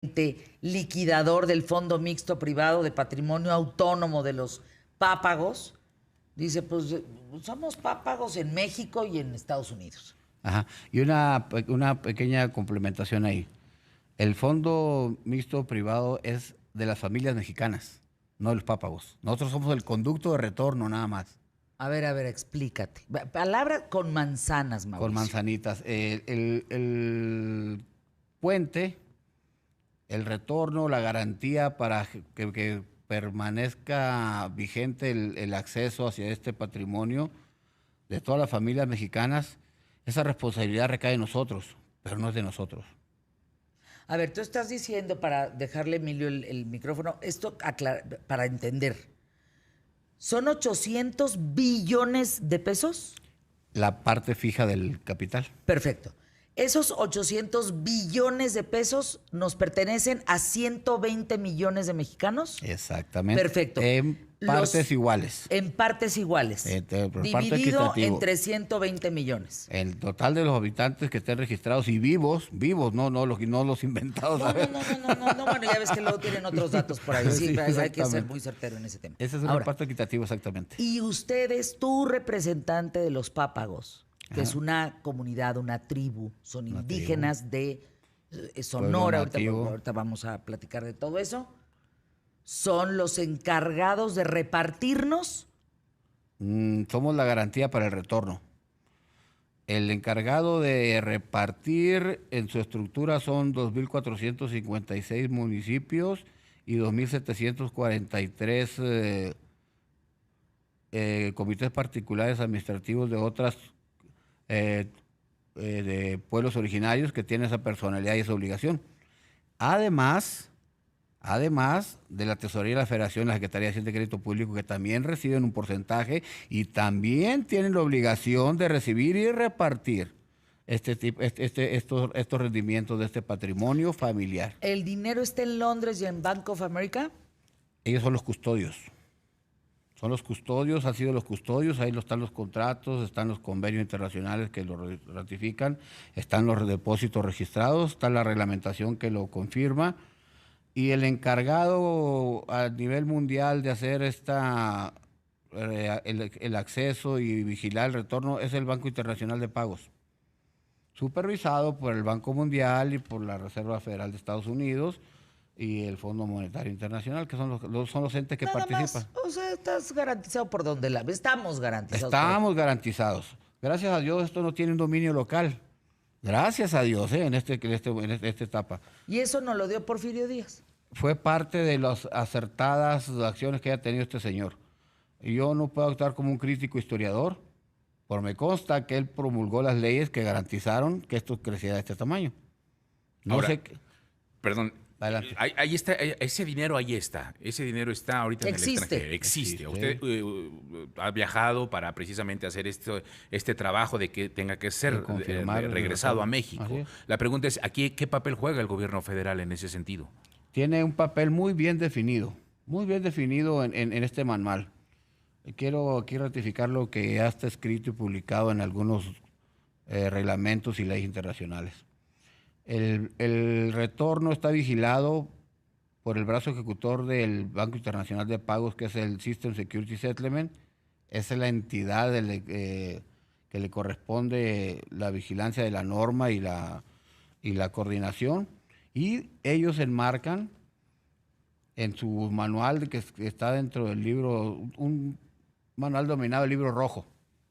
liquidador del Fondo Mixto Privado de Patrimonio Autónomo de los Pápagos, dice, pues somos pápagos en México y en Estados Unidos. Ajá. Y una pequeña complementación ahí. El Fondo Mixto Privado es de las familias mexicanas, no de los pápagos. Nosotros somos el conducto de retorno nada más. A ver, explícate. Palabra con manzanas, Mauricio. Con manzanitas. El puente, el retorno, la garantía para que permanezca vigente el acceso hacia este patrimonio de todas las familias mexicanas, esa responsabilidad recae en nosotros, pero no es de nosotros. A ver, tú estás diciendo, para dejarle a Emilio el micrófono, esto para entender, ¿son 800 billones de pesos? La parte fija del capital. Perfecto. Esos 800 billones de pesos nos pertenecen a 120 millones de mexicanos. Exactamente. Perfecto. En partes iguales. En partes iguales. Dividido entre 120 millones. El total de los habitantes que estén registrados y vivos, no los inventados. No, bueno, ya ves que luego tienen otros datos por ahí. Sí, hay que ser muy certero en ese tema. Esa es una parte equitativa, exactamente. Y ustedes, tú representante de los pápagos, que es una comunidad, una tribu, son indígenas de Sonora, ahorita vamos a platicar de todo eso, son los encargados de repartirnos. Somos la garantía para el retorno. El encargado de repartir en su estructura son 2.456 municipios y 2.743 comités particulares administrativos de otras de pueblos originarios que tienen esa personalidad y esa obligación. Además de la Tesorería de la Federación, la Secretaría de Hacienda y Crédito Público, que también reciben un porcentaje y también tienen la obligación de recibir y repartir estos rendimientos de este patrimonio familiar. ¿El dinero está en Londres y en Bank of America? Ellos son los custodios. Son los custodios, han sido los custodios, ahí están los contratos, están los convenios internacionales que lo ratifican, están los depósitos registrados, está la reglamentación que lo confirma, y el encargado a nivel mundial de hacer el acceso y vigilar el retorno es el Banco Internacional de Pagos, supervisado por el Banco Mundial y por la Reserva Federal de Estados Unidos, y el Fondo Monetario Internacional, que son los entes que participan. O sea, estás garantizado por donde estamos garantizados. Estamos garantizados. Gracias a Dios esto no tiene un dominio local. Gracias a Dios, en esta etapa. ¿Y eso nos lo dio Porfirio Díaz? Fue parte de las acertadas acciones que ha tenido este señor. Y yo no puedo actuar como un crítico historiador, pero me consta que él promulgó las leyes que garantizaron que esto creciera de este tamaño. Perdón. Adelante. Ahí está, ese dinero está. Ese dinero está ahorita en el extranjero. Existe. Usted ha viajado para precisamente hacer este trabajo de que tenga que ser regresado a México. La pregunta es, ¿aquí qué papel juega el gobierno federal en ese sentido? Tiene un papel muy bien definido en este manual. Quiero aquí ratificar lo que ya está escrito y publicado en algunos reglamentos y leyes internacionales. El retorno está vigilado por el brazo ejecutor del Banco Internacional de Pagos, que es el System Security Settlement. Esa es la entidad que le corresponde la vigilancia de la norma y la coordinación. Y ellos enmarcan en su manual, que está dentro del libro, un manual denominado el Libro Rojo,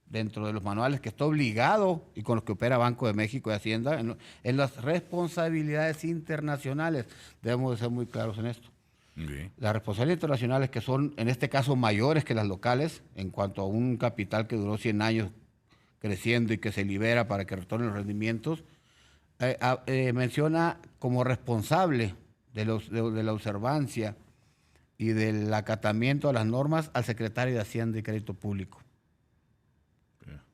dentro de los manuales que está obligado y con los que opera Banco de México y Hacienda, en las responsabilidades internacionales. Debemos de ser muy claros en esto. Okay. Las responsabilidades internacionales, que son en este caso mayores que las locales, en cuanto a un capital que duró 100 años creciendo y que se libera para que retornen los rendimientos, menciona como responsable de la observancia y del acatamiento a las normas al secretario de Hacienda y Crédito Público.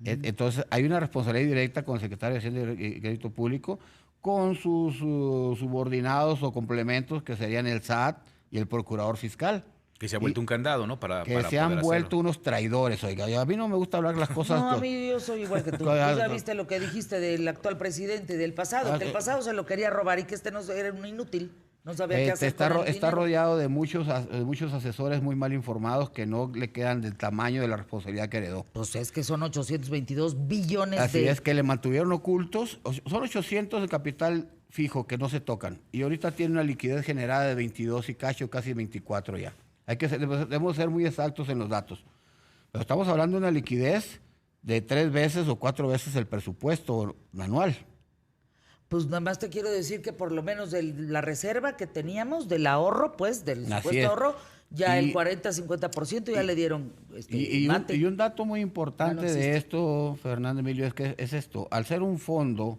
Entonces, hay una responsabilidad directa con el secretario de Hacienda y Crédito Público, con sus subordinados o complementos, que serían el SAT y el Procurador Fiscal. Que se ha vuelto un candado, ¿no? Que se han vuelto unos traidores, oiga. A mí no me gusta hablar las cosas. No, a mí yo soy igual que tú. Tú ya viste lo que dijiste del actual presidente y del pasado, que el pasado se lo quería robar y que este no era un inútil. No sabía qué hacer está rodeado de muchos asesores muy mal informados que no le quedan del tamaño de la responsabilidad que heredó. Pues es que son 822 billones Así es, que le mantuvieron ocultos. Son 800 de capital fijo que no se tocan. Y ahorita tiene una liquidez generada de 22 y cacho, casi 24 ya. Debemos ser muy exactos en los datos. Pero estamos hablando de una liquidez de 3 veces o 4 veces el presupuesto anual. Pues nada más te quiero decir que por lo menos de la reserva que teníamos, del ahorro, pues, del supuesto ahorro, ya el 40-50% ya le dieron y un dato muy importante de esto, Fernando Emilio, es esto. Al ser un fondo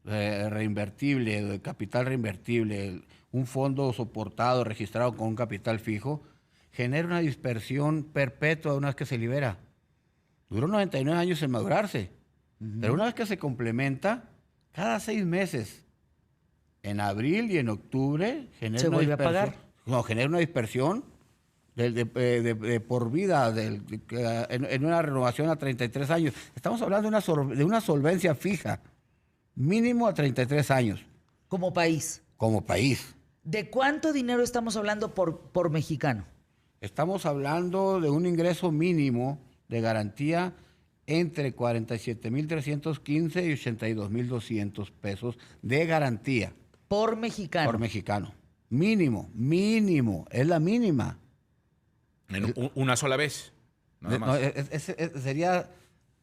reinvertible, de capital reinvertible, un fondo soportado, registrado con un capital fijo, genera una dispersión perpetua una vez que se libera. Duró 99 años en madurarse, pero una vez que se complementa, cada 6 meses, en abril y en octubre, genera una dispersión. ¿Se vuelve a pagar? No, genera una dispersión de por vida en una renovación a 33 años. Estamos hablando de una solvencia fija, mínimo a 33 años. Como país. Como país. ¿De cuánto dinero estamos hablando por mexicano? Estamos hablando de un ingreso mínimo de garantía entre 47,315 y 82,200 pesos de garantía. Por mexicano. Por mexicano. Mínimo, es la mínima. Una sola vez. Nada más. Sería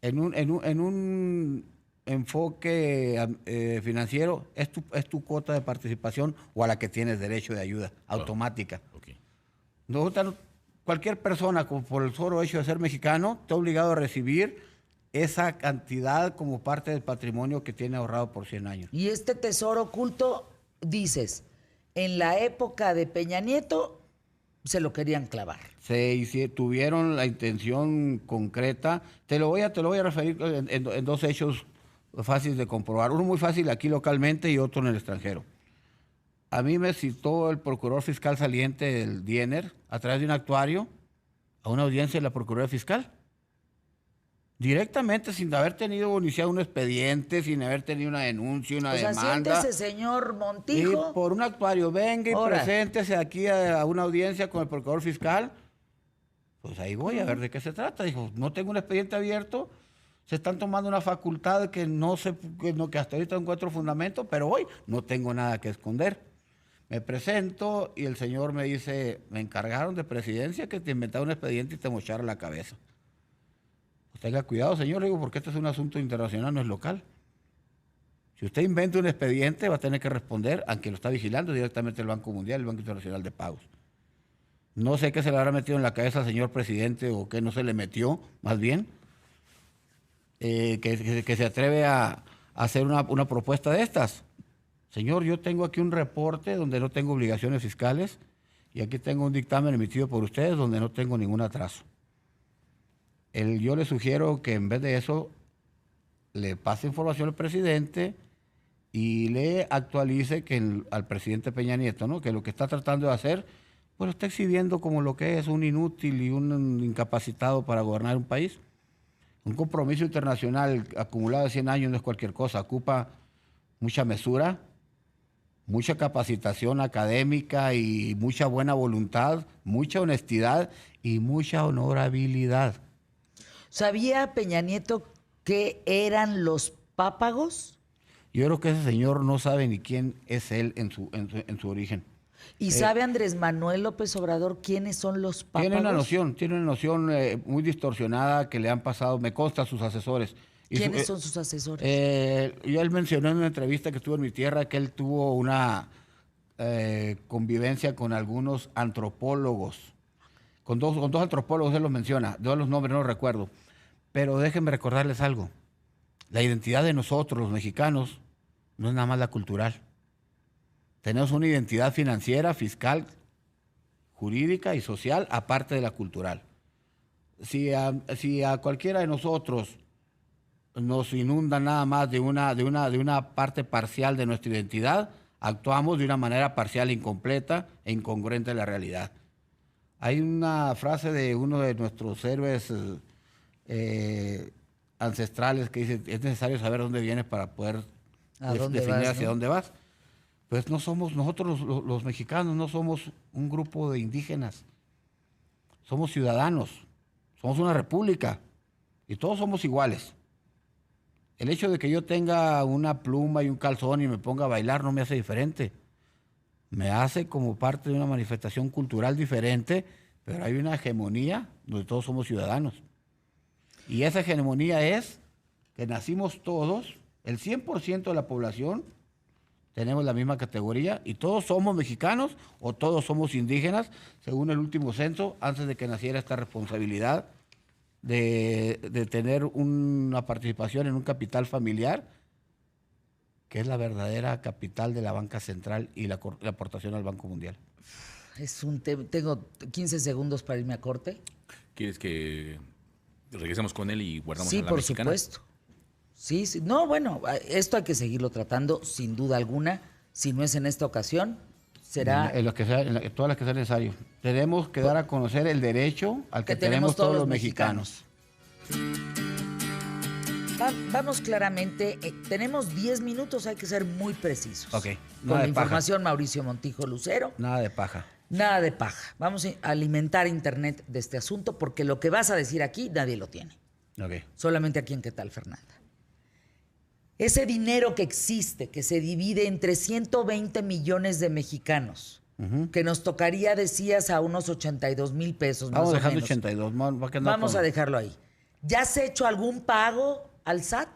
en un enfoque financiero, es tu cuota de participación o a la que tienes derecho de ayuda automática. Okay. Cualquier persona por el solo hecho de ser mexicano está obligado a recibir esa cantidad como parte del patrimonio que tiene ahorrado por 100 años. Y este tesoro oculto, dices, en la época de Peña Nieto se lo querían clavar. Sí, tuvieron la intención concreta. Te lo voy a referir en 2 hechos fáciles de comprobar. Uno muy fácil aquí localmente y otro en el extranjero. A mí me citó el procurador fiscal saliente del DIENER a través de un actuario a una audiencia de la Procuraduría Fiscal. Directamente, sin haber iniciado un expediente, sin haber tenido una denuncia, una demanda. Siéntese, señor Montijo. Y por un actuario, venga y preséntese aquí a una audiencia con el procurador fiscal. Pues ahí voy a ver de qué se trata. Dijo, no tengo un expediente abierto, se están tomando una facultad que que hasta ahorita no encuentro fundamento, pero hoy no tengo nada que esconder. Me presento y el señor me dice, me encargaron de presidencia que te inventara un expediente y te mochara la cabeza. Pues tenga cuidado, señor, le digo, porque este es un asunto internacional, no es local. Si usted inventa un expediente, va a tener que responder, aunque lo está vigilando directamente el Banco Mundial, el Banco Internacional de Pagos. No sé qué se le habrá metido en la cabeza al señor presidente o qué no se le metió, más bien, que se atreve a hacer una propuesta de estas. Señor, yo tengo aquí un reporte donde no tengo obligaciones fiscales y aquí tengo un dictamen emitido por ustedes donde no tengo ningún atraso. Yo le sugiero que en vez de eso le pase información al presidente y le actualice al presidente Peña Nieto, ¿no? Que lo que está tratando de hacer, pues lo está exhibiendo como lo que es un inútil y un incapacitado para gobernar un país. Un compromiso internacional acumulado de 100 años no es cualquier cosa, ocupa mucha mesura, mucha capacitación académica y mucha buena voluntad, mucha honestidad y mucha honorabilidad. ¿Sabía Peña Nieto qué eran los pápagos? Yo creo que ese señor no sabe ni quién es él en su origen. ¿Y sabe Andrés Manuel López Obrador quiénes son los pápagos? Tiene una noción muy distorsionada que le han pasado, me consta, a sus asesores. ¿Quiénes son sus asesores? Él mencionó en una entrevista que estuvo en mi tierra que él tuvo una convivencia con algunos antropólogos. Con dos antropólogos él los menciona, todos los nombres no los recuerdo. Pero déjenme recordarles algo. La identidad de nosotros, los mexicanos, no es nada más la cultural. Tenemos una identidad financiera, fiscal, jurídica y social, aparte de la cultural. Si a cualquiera de nosotros nos inunda nada más de una parte parcial de nuestra identidad, actuamos de una manera parcial, incompleta e incongruente a la realidad. Hay una frase de uno de nuestros héroes ancestrales que dice, es necesario saber dónde vienes para poder definir hacia dónde vas. Pues no somos, nosotros los mexicanos no somos un grupo de indígenas. Somos ciudadanos, somos una república y todos somos iguales. El hecho de que yo tenga una pluma y un calzón y me ponga a bailar no me hace diferente. Me hace como parte de una manifestación cultural diferente, pero hay una hegemonía donde todos somos ciudadanos. Y esa hegemonía es que nacimos todos, el 100% de la población, tenemos la misma categoría y todos somos mexicanos o todos somos indígenas, según el último censo, antes de que naciera esta responsabilidad de tener una participación en un capital familiar, que es la verdadera capital de la banca central y la aportación al Banco Mundial. Tengo 15 segundos para irme a corte. ¿Quieres que regresemos con él y guardamos a la mexicana? Sí, por supuesto. Sí. No, bueno, esto hay que seguirlo tratando, sin duda alguna. Si no es en esta ocasión, será... En todas las que sea necesario. Tenemos que dar a conocer el derecho al que tenemos todos los mexicanos. Vamos claramente, tenemos 10 minutos, hay que ser muy precisos. Ok. Con la información, Mauricio Montijo Lucero. Nada de paja. Nada de paja. Vamos a alimentar Internet de este asunto porque lo que vas a decir aquí nadie lo tiene. Okay. Solamente aquí en ¿Qué tal, Fernanda? Ese dinero que existe, que se divide entre 120 millones de mexicanos, que nos tocaría, decías, a unos 82,000 pesos. Vamos más o dejando menos. 82. Vamos a dejarlo ahí. ¿Ya se ha hecho algún pago al SAT?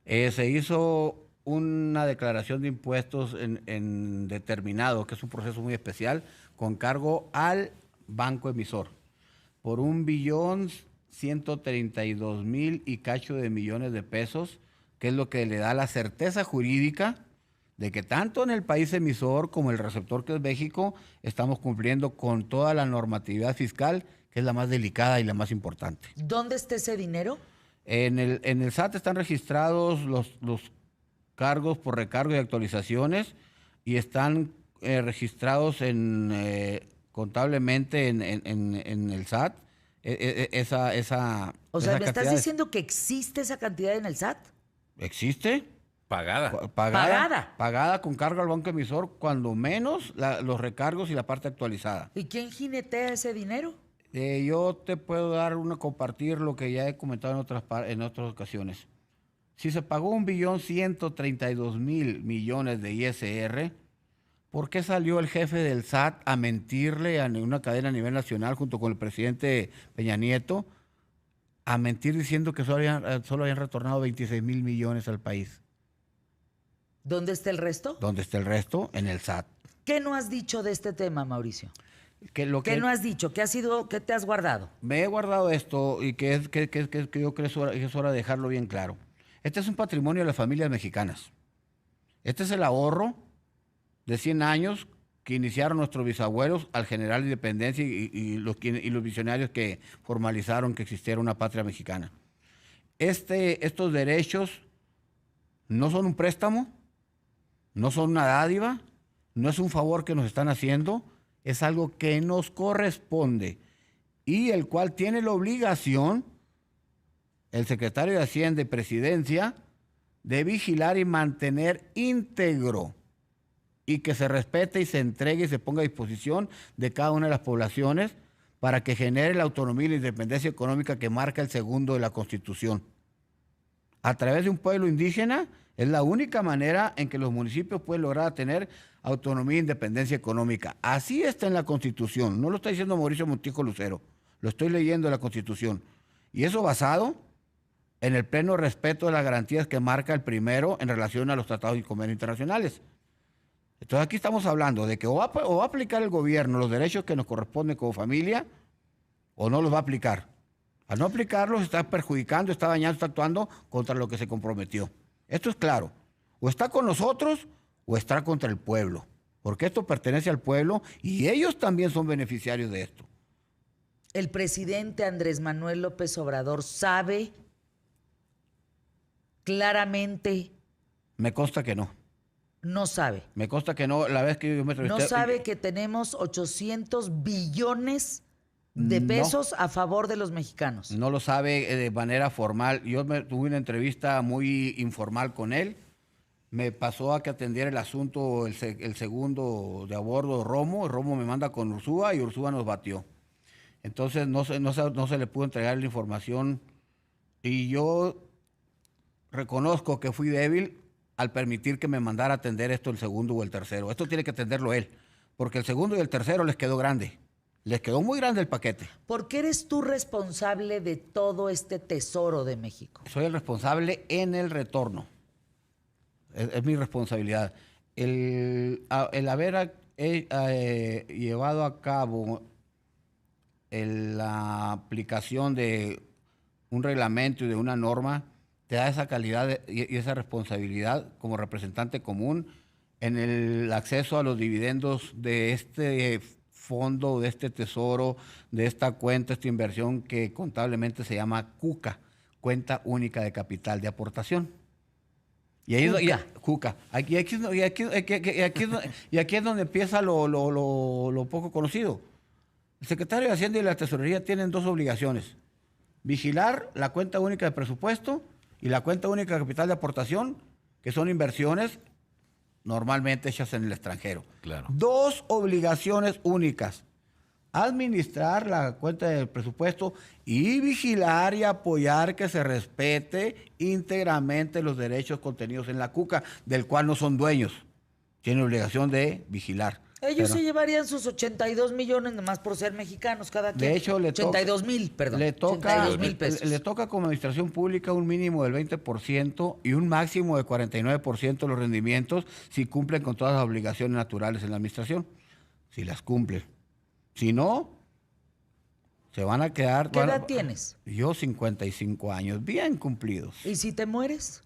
Se hizo una declaración de impuestos en determinado, que es un proceso muy especial, con cargo al banco emisor, por 1,132,000 y cacho de millones de pesos, que es lo que le da la certeza jurídica de que tanto en el país emisor como el receptor, que es México, estamos cumpliendo con toda la normatividad fiscal, que es la más delicada y la más importante. ¿Dónde está ese dinero? En el SAT están registrados los cargos por recargo y actualizaciones y están registrados contablemente en el SAT. O sea, ¿me estás diciendo que existe esa cantidad en el SAT? ¿Existe? Pagada con cargo al banco emisor, cuando menos los recargos y la parte actualizada. ¿Y quién jinetea ese dinero? Yo te puedo compartir lo que ya he comentado en otras ocasiones. Si se pagó 1,132,000 millones de ISR, ¿por qué salió el jefe del SAT a mentirle en una cadena a nivel nacional junto con el presidente Peña Nieto, a mentir diciendo que solo habían retornado 26,000 millones al país? ¿Dónde está el resto? ¿Dónde está el resto? En el SAT. ¿Qué no has dicho de este tema, Mauricio? ¿Qué no has dicho? ¿Qué te has guardado? Me he guardado esto y que yo creo que es hora de dejarlo bien claro. Este es un patrimonio de las familias mexicanas. Este es el ahorro de 100 años que iniciaron nuestros bisabuelos al generar la independencia y los visionarios que formalizaron que existiera una patria mexicana. Estos derechos no son un préstamo, no son una dádiva, no es un favor que nos están haciendo, es algo que nos corresponde y el cual tiene la obligación el secretario de Hacienda y Presidencia de vigilar y mantener íntegro y que se respete y se entregue y se ponga a disposición de cada una de las poblaciones para que genere la autonomía y la independencia económica que marca el segundo de la Constitución. A través de un pueblo indígena es la única manera en que los municipios pueden lograr tener autonomía e independencia económica. Así está en la Constitución. No lo está diciendo Mauricio Montijo Lucero. Lo estoy leyendo en la Constitución. Y eso basado en el pleno respeto de las garantías que marca el primero en relación a los tratados y convenios internacionales. Entonces aquí estamos hablando de que o va a aplicar el gobierno los derechos que nos corresponden como familia o no los va a aplicar. Al no aplicarlos está perjudicando, está dañando, está actuando contra lo que se comprometió. Esto es claro. O está con nosotros o está contra el pueblo. Porque esto pertenece al pueblo y ellos también son beneficiarios de esto. ¿El presidente Andrés Manuel López Obrador sabe claramente? Me consta que no. No sabe. Me consta que no. La vez que yo me entrevisté... No sabe que tenemos 800 billones de pesos a favor de los mexicanos. No lo sabe de manera formal. Yo tuve una entrevista muy informal con él me pasó a que atendiera el asunto el segundo de a bordo, Romo. Romo me manda con Ursúa y Ursúa nos batió. Entonces no se le pudo entregar la información y yo reconozco que fui débil al permitir que me mandara a atender esto el segundo o el tercero. Esto tiene que atenderlo él, porque el segundo y el tercero les quedó grande. Les quedó muy grande el paquete. ¿Por qué eres tú responsable de todo este tesoro de México? Soy el responsable en el retorno. Es mi responsabilidad. El haber llevado a cabo la aplicación de un reglamento y de una norma te da esa calidad y esa responsabilidad como representante común en el acceso a los dividendos de este fondo, de este tesoro, de esta cuenta, esta inversión que contablemente se llama CUCA, Cuenta Única de Capital de Aportación. Y ahí CUCA. Aquí es donde empieza lo poco conocido. El secretario de Hacienda y la Tesorería tienen dos obligaciones: vigilar la cuenta única de presupuesto y la cuenta única de capital de aportación, que son inversiones normalmente hechas en el extranjero. Claro. Dos obligaciones únicas: administrar la cuenta del presupuesto y vigilar y apoyar que se respete íntegramente los derechos contenidos en la CUCA, del cual no son dueños. Tienen obligación de vigilar. Ellos se llevarían sus 82 millones nomás por ser mexicanos cada quien. De hecho, 82,000, perdón. Le toca 82,000 pesos. Le toca como administración pública un mínimo del 20% y un máximo de 49% de los rendimientos si cumplen con todas las obligaciones naturales en la administración. Si las cumplen. Si no, se van a quedar... ¿Qué edad tienes? Yo 55 años, bien cumplidos. ¿Y si te mueres?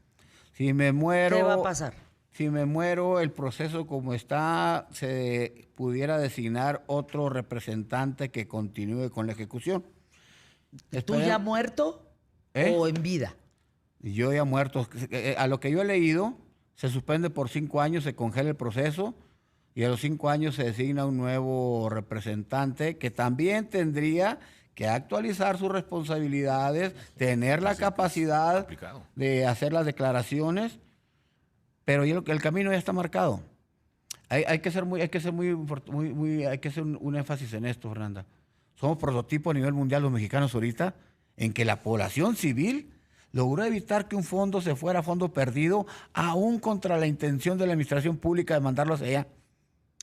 Si me muero... ¿Qué va a pasar? Si me muero, el proceso como está, se pudiera designar otro representante que continúe con la ejecución. ¿Tú ya muerto o en vida? Yo ya muerto. A lo que yo he leído, se suspende por 5 años, se congela el proceso y a los 5 años se designa un nuevo representante que también tendría que actualizar sus responsabilidades, tener la capacidad de hacer las declaraciones. Pero el camino ya está marcado. Hay que hacer un énfasis en esto, Fernanda. Somos prototipo a nivel mundial los mexicanos ahorita en que la población civil logró evitar que un fondo se fuera a fondo perdido, aún contra la intención de la administración pública de mandarlo hacia allá.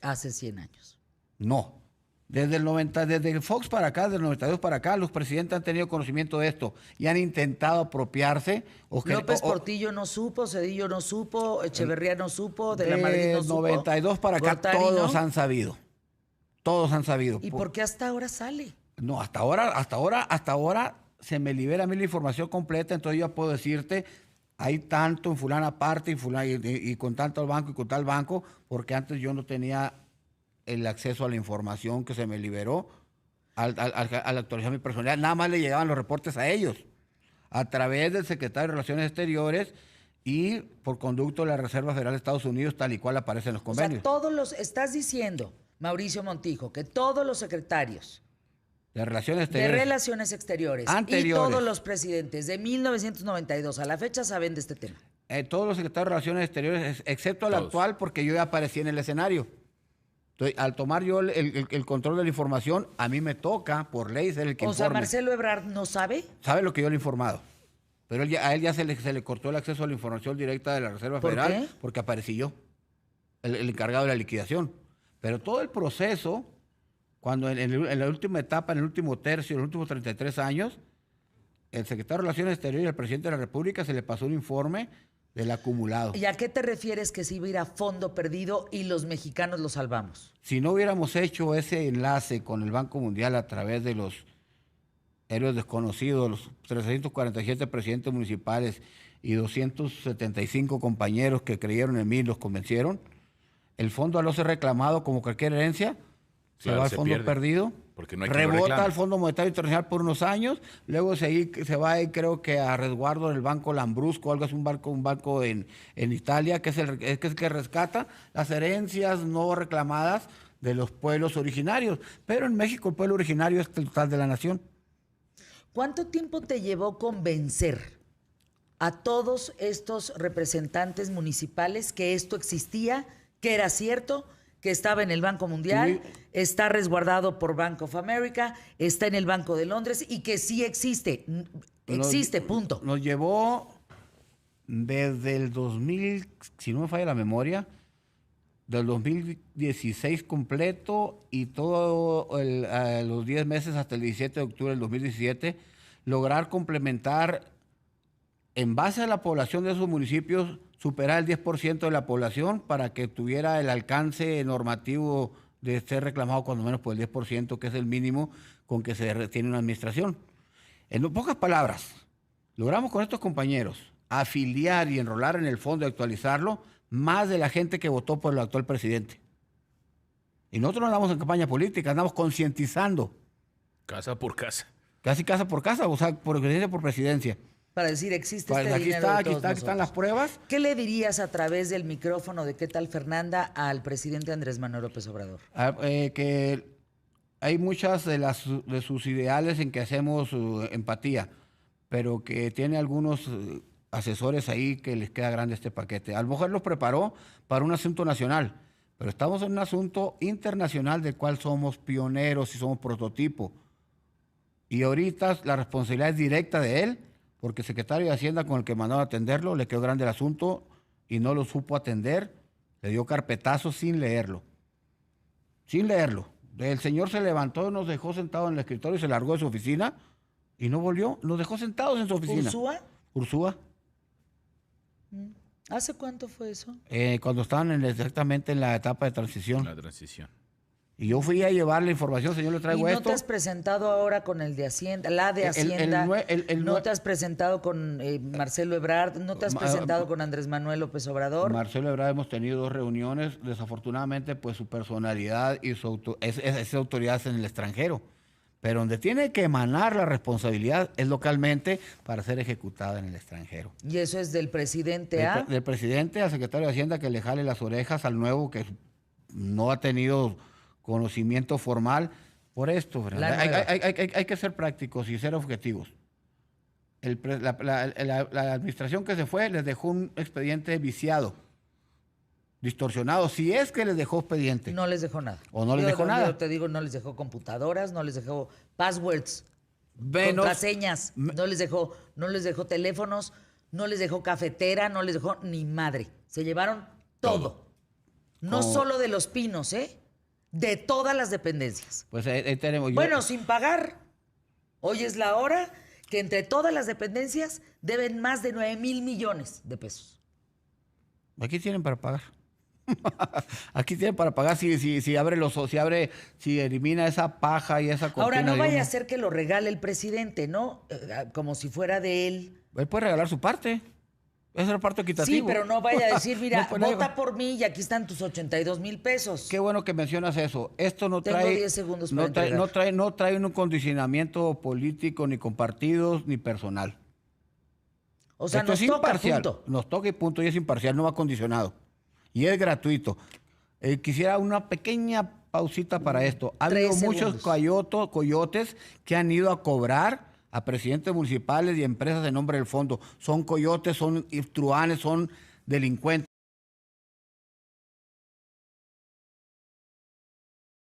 Hace 100 años. No. Desde Fox para acá, desde el 92 para acá, los presidentes han tenido conocimiento de esto y han intentado apropiarse. López Portillo no supo, Cedillo no supo, Echeverría no supo, de la Madrid no supo. 92 para acá todos han sabido. Todos han sabido. ¿Y por qué hasta ahora sale? No, hasta ahora se me libera a mí la información completa, entonces yo puedo decirte, hay tanto en fulana parte y con tanto banco y con tal banco, porque antes yo no tenía el acceso a la información que se me liberó al actualizar mi personalidad. Nada más le llegaban los reportes a ellos, a través del secretario de Relaciones Exteriores y por conducto de la Reserva Federal de Estados Unidos, tal y cual aparece en los convenios. O sea, estás diciendo, Mauricio Montijo, que todos los secretarios de Relaciones Exteriores y todos los presidentes de 1992 a la fecha saben de este tema. Todos los secretarios de Relaciones Exteriores, excepto el actual, porque yo ya aparecí en el escenario. Entonces, al tomar yo el control de la información, a mí me toca, por ley, ser el que informe. O sea, ¿Marcelo Ebrard no sabe? Sabe lo que yo le he informado. Pero a él ya se le cortó el acceso a la información directa de la Reserva Federal. ¿Por qué? Porque aparecí yo, el encargado de la liquidación. Pero todo el proceso, cuando en la última etapa, en el último tercio, en los últimos 33 años, el secretario de Relaciones Exteriores y el presidente de la República se le pasó un informe del acumulado. ¿Y a qué te refieres que se iba a ir a fondo perdido y los mexicanos lo salvamos? Si no hubiéramos hecho ese enlace con el Banco Mundial a través de los héroes desconocidos, los 347 presidentes municipales y 275 compañeros que creyeron en mí y los convencieron, el fondo al no ser reclamado como cualquier herencia, se va al fondo perdido, porque no hay rebota al Fondo Monetario Internacional por unos años, luego se va creo que a resguardo del Banco Lambrusco, algo así, un banco en Italia, que es el que rescata las herencias no reclamadas de los pueblos originarios. Pero en México el pueblo originario es el total de la nación. ¿Cuánto tiempo te llevó convencer a todos estos representantes municipales que esto existía, que era cierto, que estaba en el Banco Mundial, está resguardado por Bank of America, está en el Banco de Londres y que sí existe. Existe, punto. Nos llevó desde el 2000, si no me falla la memoria, del 2016 completo y todos los 10 meses hasta el 17 de octubre del 2017, lograr complementar, en base a la población de esos municipios, superar el 10% de la población para que tuviera el alcance normativo de ser reclamado cuando menos por el 10%, que es el mínimo con que se tiene una administración. En pocas palabras, logramos con estos compañeros afiliar y enrolar en el fondo y actualizarlo más de la gente que votó por el actual presidente. Y nosotros no andamos en campaña política, andamos concientizando. Casa por casa. Casi casa por casa, o sea, por presidencia por presidencia. Para decir, existe este aquí dinero aquí están las pruebas. ¿Qué le dirías a través del micrófono de ¿Qué tal, Fernanda?, al presidente Andrés Manuel López Obrador? Que hay muchas de sus ideales en que hacemos empatía, pero que tiene algunos asesores ahí que les queda grande este paquete. A lo mejor los preparó para un asunto nacional, pero estamos en un asunto internacional del cual somos pioneros y somos prototipo. Y ahorita la responsabilidad es directa de él, porque el secretario de Hacienda con el que mandaba a atenderlo le quedó grande el asunto y no lo supo atender, le dio carpetazo sin leerlo. Sin leerlo. El señor se levantó, nos dejó sentados en el escritorio y se largó de su oficina y no volvió. Nos dejó sentados en su oficina. ¿Ursúa? Ursúa. ¿Hace cuánto fue eso? Cuando estaban exactamente en la etapa de transición. La transición. Y yo fui a llevar la información, señor, le traigo esto. ¿Y no te has presentado ahora con el de Hacienda, la de Hacienda? ¿No te has presentado con Marcelo Ebrard? ¿No te has presentado con Andrés Manuel López Obrador? Marcelo Ebrard hemos tenido 2 reuniones. Desafortunadamente, pues su personalidad y es autoridad en el extranjero. Pero donde tiene que emanar la responsabilidad es localmente para ser ejecutada en el extranjero. ¿Y eso es del presidente Del presidente al secretario de Hacienda que le jale las orejas al nuevo que no ha tenido conocimiento formal por esto. Hay que ser prácticos y ser objetivos. La administración que se fue les dejó un expediente viciado, distorsionado, si es que les dejó expediente. No les dejó nada. O no les dejó nada. Yo te digo, no les dejó computadoras, no les dejó passwords, contraseñas, no les dejó teléfonos, no les dejó cafetera, no les dejó ni madre. Se llevaron todo. No solo de Los Pinos, de todas las dependencias. Pues ahí tenemos. Bueno, sin pagar. Hoy es la hora que entre todas las dependencias deben más de 9,000 millones de pesos. Aquí tienen para pagar. Aquí tienen para pagar si elimina esa paja y esa cortina. Ahora, no vaya a ser que lo regale el presidente, ¿no? Como si fuera de él. Él puede regalar su parte. Esa es la parte equitativa. Sí, pero no vaya a decir, mira, vota por mí y aquí están tus 82,000 pesos. Qué bueno que mencionas eso. Esto no trae... Tengo 10 segundos para no trae un condicionamiento político, ni con partidos, ni personal. O sea, esto nos es toca, imparcial. punto. Nos toca y punto. Y es imparcial, no va condicionado. Y es gratuito. Quisiera una pequeña pausita para esto. Ha habido muchos coyotes que han ido a cobrar a presidentes municipales y empresas en nombre del fondo. Son coyotes, son truanes, son delincuentes.